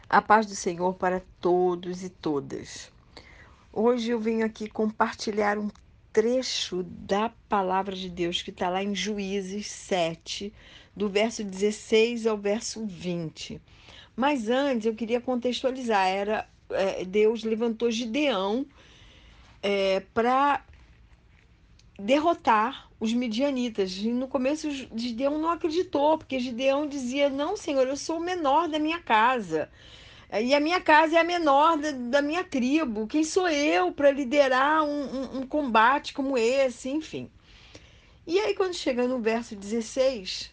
A paz do Senhor para todos e todas. Hoje eu venho aqui compartilhar um trecho da palavra de Deus que está lá em Juízes 7, do verso 16 ao verso 20. Mas antes eu queria contextualizar. Deus levantou Gideão para derrotar os midianitas. E no começo Gideão não acreditou, porque Gideão dizia: Não, Senhor, eu sou o menor da minha casa. E a minha casa é a menor da minha tribo. Quem sou eu para liderar um combate como esse? Enfim. E aí, quando chega no verso 16,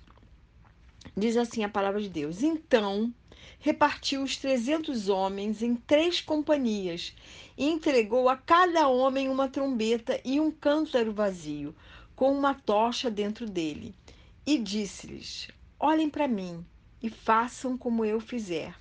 diz assim a palavra de Deus: Então repartiu os 300 homens em 3 companhias e entregou a cada homem uma trombeta e um cântaro vazio, com uma tocha dentro dele. E disse-lhes: Olhem para mim e façam como eu fizer.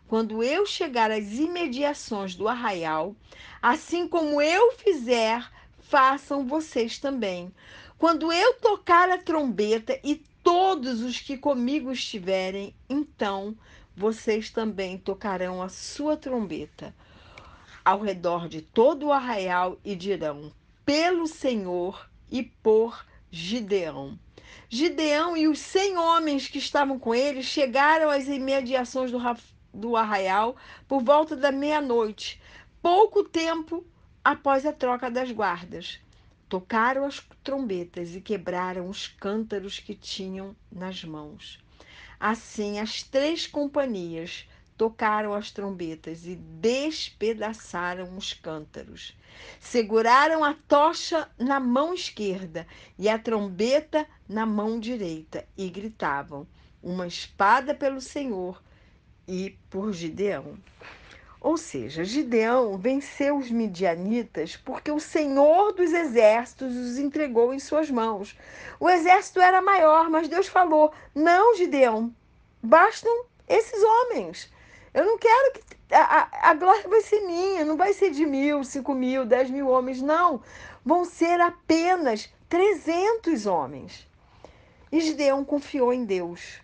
Quando eu chegar às imediações do arraial, assim como eu fizer, façam vocês também. Quando eu tocar a trombeta e todos os que comigo estiverem, então vocês também tocarão a sua trombeta ao redor de todo o arraial e dirão: Pelo Senhor e por Gideão. Gideão e os 100 homens que estavam com ele chegaram às imediações do arraial por volta da meia-noite, pouco tempo após a troca das guardas. Tocaram as trombetas e quebraram os cântaros que tinham nas mãos. Assim, as 3 companhias tocaram as trombetas e despedaçaram os cântaros. Seguraram a tocha na mão esquerda e a trombeta na mão direita e gritavam: Uma espada pelo Senhor e por Gideão. Ou seja, Gideão venceu os midianitas porque o Senhor dos exércitos os entregou em suas mãos. O exército era maior, mas Deus falou: Não, Gideão, bastam esses homens. Eu não quero que. A glória vai ser minha, não vai ser de 1.000, 5.000, 10.000 homens, não. Vão ser apenas 300 homens. E Gideão confiou em Deus.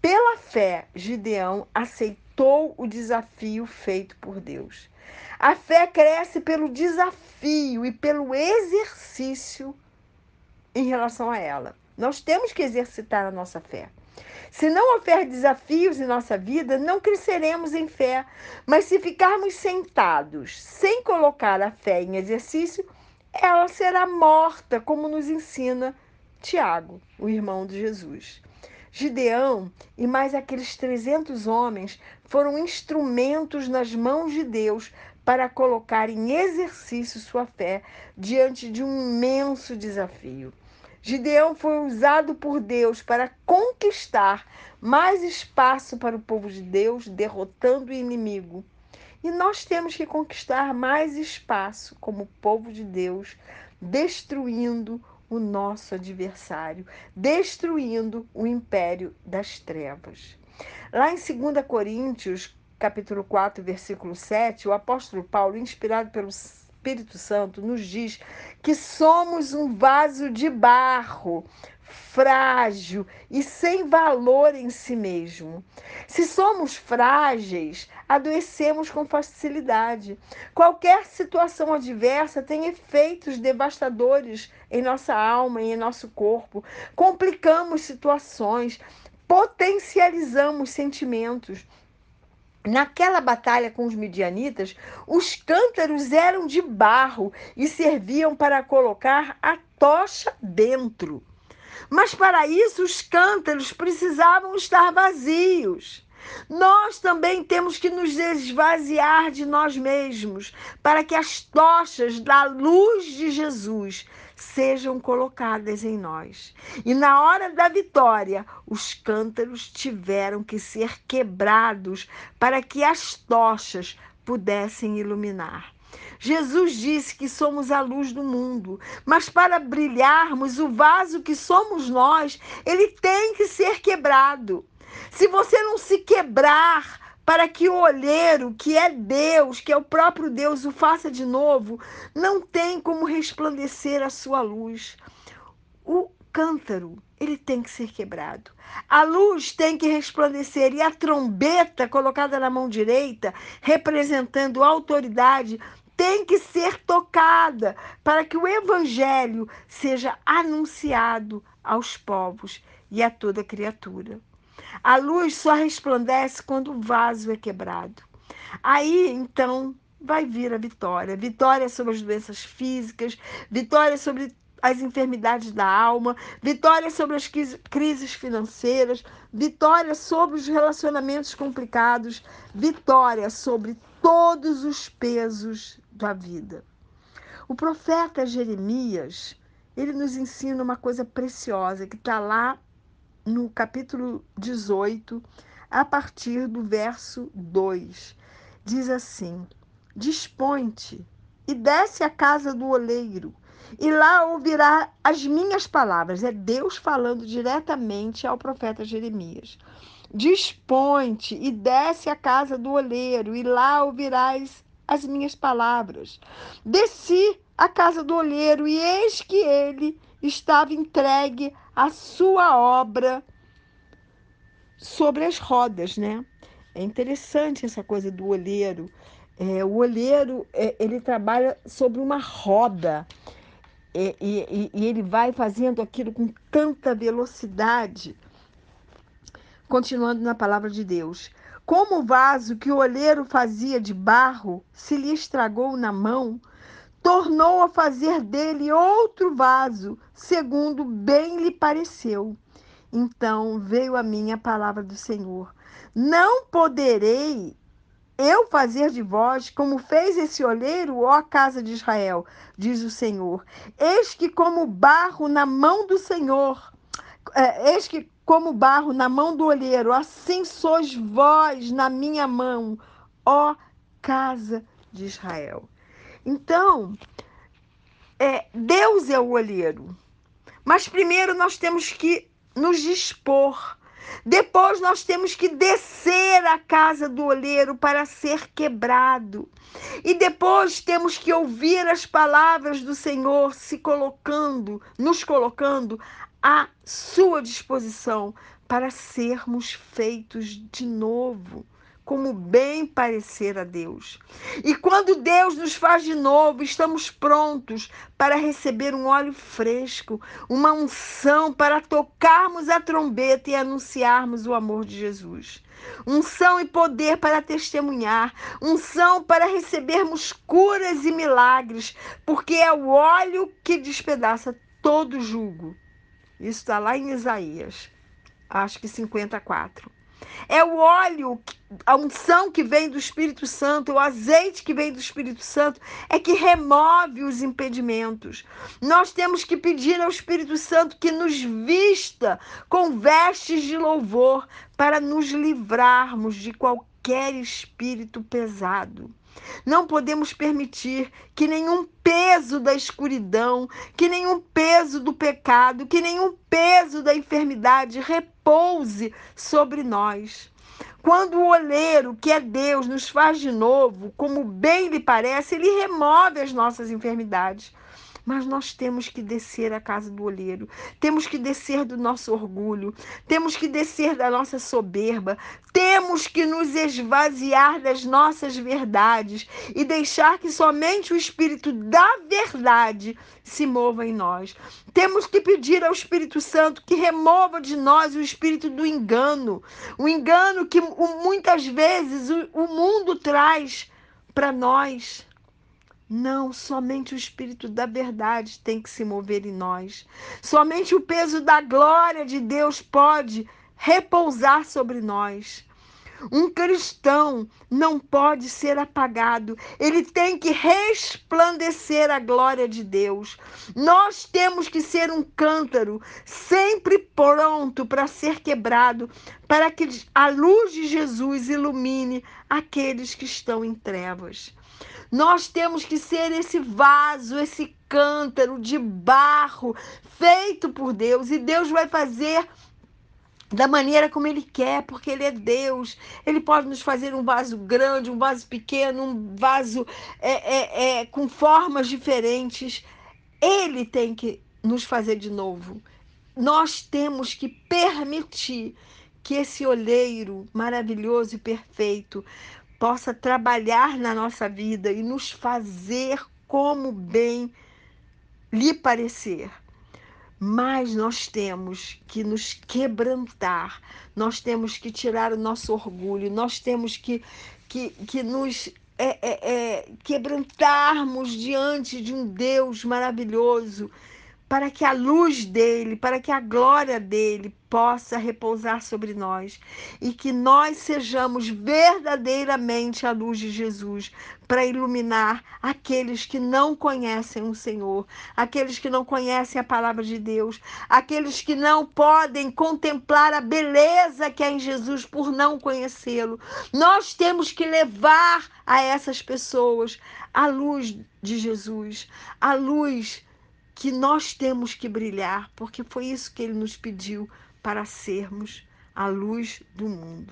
Pela fé, Gideão aceitou o desafio feito por Deus. A fé cresce pelo desafio e pelo exercício em relação a ela. Nós temos que exercitar a nossa fé. Se não houver desafios em nossa vida, não cresceremos em fé. Mas se ficarmos sentados sem colocar a fé em exercício, ela será morta, como nos ensina Tiago, o irmão de Jesus. Gideão e mais aqueles 300 homens foram instrumentos nas mãos de Deus para colocar em exercício sua fé diante de um imenso desafio. Gideão foi usado por Deus para conquistar mais espaço para o povo de Deus, derrotando o inimigo. E nós temos que conquistar mais espaço como povo de Deus, destruindo o nosso adversário, destruindo o império das trevas. Lá em 2 Coríntios, capítulo 4, versículo 7, o apóstolo Paulo, inspirado pelo Espírito Santo, nos diz que somos um vaso de barro, frágil e sem valor em si mesmo. Se somos frágeis, adoecemos com facilidade. Qualquer situação adversa tem efeitos devastadores em nossa alma e em nosso corpo. Complicamos situações, potencializamos sentimentos. Naquela batalha com os midianitas, os cântaros eram de barro e serviam para colocar a tocha dentro. Mas para isso, os cântaros precisavam estar vazios. Nós também temos que nos esvaziar de nós mesmos, para que as tochas da luz de Jesus sejam colocadas em nós. E na hora da vitória, os cântaros tiveram que ser quebrados para que as tochas pudessem iluminar. Jesus disse que somos a luz do mundo, mas para brilharmos, o vaso que somos nós, ele tem que ser quebrado. Se você não se quebrar para que o olheiro, que é Deus, que é o próprio Deus, o faça de novo, não tem como resplandecer a sua luz. cântaro, ele tem que ser quebrado. A luz tem que resplandecer e a trombeta colocada na mão direita, representando a autoridade, tem que ser tocada para que o evangelho seja anunciado aos povos e a toda criatura. A luz só resplandece quando o vaso é quebrado. Aí, então, vai vir a vitória. Vitória sobre as doenças físicas, vitória sobre as enfermidades da alma, vitória sobre as crises financeiras, vitória sobre os relacionamentos complicados, vitória sobre todos os pesos da vida. O profeta Jeremias, ele nos ensina uma coisa preciosa que está lá no capítulo 18, a partir do verso 2. Diz assim: Dispõe-te e desce à casa do oleiro, e lá ouvirá as minhas palavras. É Deus falando diretamente ao profeta Jeremias. Dispõe-te e desce à casa do oleiro, e lá ouvirás as minhas palavras. Desci à casa do oleiro, e eis que ele estava entregue à sua obra sobre as rodas, né? É interessante essa coisa do olheiro. O olheiro, ele trabalha sobre uma roda e ele vai fazendo aquilo com tanta velocidade. Continuando na palavra de Deus. Como o vaso que o olheiro fazia de barro se lhe estragou na mão, tornou a fazer dele outro vaso, segundo bem lhe pareceu. Então veio a mim a palavra do Senhor: Não poderei eu fazer de vós como fez esse olheiro, ó casa de Israel, diz o Senhor. Eis que como barro na mão do Senhor, eis que como barro na mão do olheiro, assim sois vós na minha mão, ó casa de Israel. Então, Deus é o olheiro. Mas primeiro nós temos que nos dispor. Depois nós temos que descer à casa do olheiro para ser quebrado. E depois temos que ouvir as palavras do Senhor nos colocando à sua disposição para sermos feitos de novo, como bem parecer a Deus. E quando Deus nos faz de novo, estamos prontos para receber um óleo fresco, uma unção para tocarmos a trombeta e anunciarmos o amor de Jesus. Unção e poder para testemunhar, unção para recebermos curas e milagres, porque é o óleo que despedaça todo jugo. Isso está lá em Isaías, acho que 54. É o óleo, a unção que vem do Espírito Santo, o azeite que vem do Espírito Santo, é que remove os impedimentos. Nós temos que pedir ao Espírito Santo que nos vista com vestes de louvor para nos livrarmos de qualquer espírito pesado. Não podemos permitir que nenhum peso da escuridão, que nenhum peso do pecado, que nenhum peso da enfermidade repouse sobre nós. Quando o olheiro, que é Deus, nos faz de novo, como bem lhe parece, ele remove as nossas enfermidades. Mas nós temos que descer à casa do olheiro, temos que descer do nosso orgulho, temos que descer da nossa soberba, temos que nos esvaziar das nossas verdades e deixar que somente o Espírito da verdade se mova em nós. Temos que pedir ao Espírito Santo que remova de nós o espírito do engano, o engano que muitas vezes o mundo traz para nós. Não, somente o Espírito da verdade tem que se mover em nós. Somente o peso da glória de Deus pode repousar sobre nós. Um cristão não pode ser apagado, ele tem que resplandecer a glória de Deus. Nós temos que ser um cântaro, sempre pronto para ser quebrado, para que a luz de Jesus ilumine aqueles que estão em trevas. Nós temos que ser esse vaso, esse cântaro de barro feito por Deus. E Deus vai fazer da maneira como Ele quer, porque Ele é Deus. Ele pode nos fazer um vaso grande, um vaso pequeno, um vaso com formas diferentes. Ele tem que nos fazer de novo. nós temos que permitir que esse olheiro maravilhoso e perfeito possa trabalhar na nossa vida e nos fazer como bem lhe parecer. Mas nós temos que nos quebrantar, nós temos que tirar o nosso orgulho, nós temos que nos quebrantarmos diante de um Deus maravilhoso, para que a luz dele, para que a glória dele possa repousar sobre nós e que nós sejamos verdadeiramente a luz de Jesus para iluminar aqueles que não conhecem o Senhor, aqueles que não conhecem a palavra de Deus, aqueles que não podem contemplar a beleza que há em Jesus por não conhecê-lo. Nós temos que levar a essas pessoas a luz de Jesus, a luz que nós temos que brilhar, porque foi isso que ele nos pediu para sermos a luz do mundo.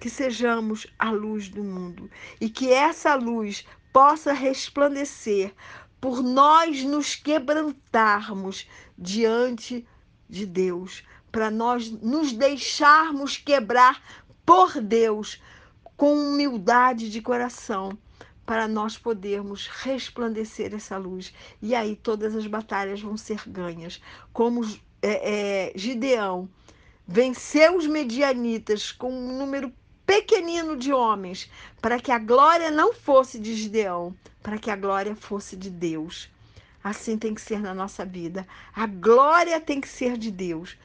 Que sejamos a luz do mundo e que essa luz possa resplandecer por nós nos quebrantarmos diante de Deus, para nós nos deixarmos quebrar por Deus com humildade de coração, para nós podermos resplandecer essa luz. E aí todas as batalhas vão ser ganhas. Como Gideão venceu os medianitas com um número pequenino de homens, para que a glória não fosse de Gideão, para que a glória fosse de Deus. Assim tem que ser na nossa vida. A glória tem que ser de Deus,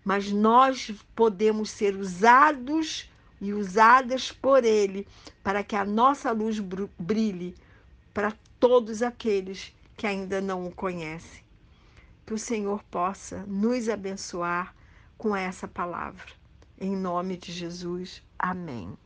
mas nós podemos ser usados e usadas por Ele para que a nossa luz brilhe para todos aqueles que ainda não o conhecem. Que o Senhor possa nos abençoar com essa palavra. Em nome de Jesus. Amém.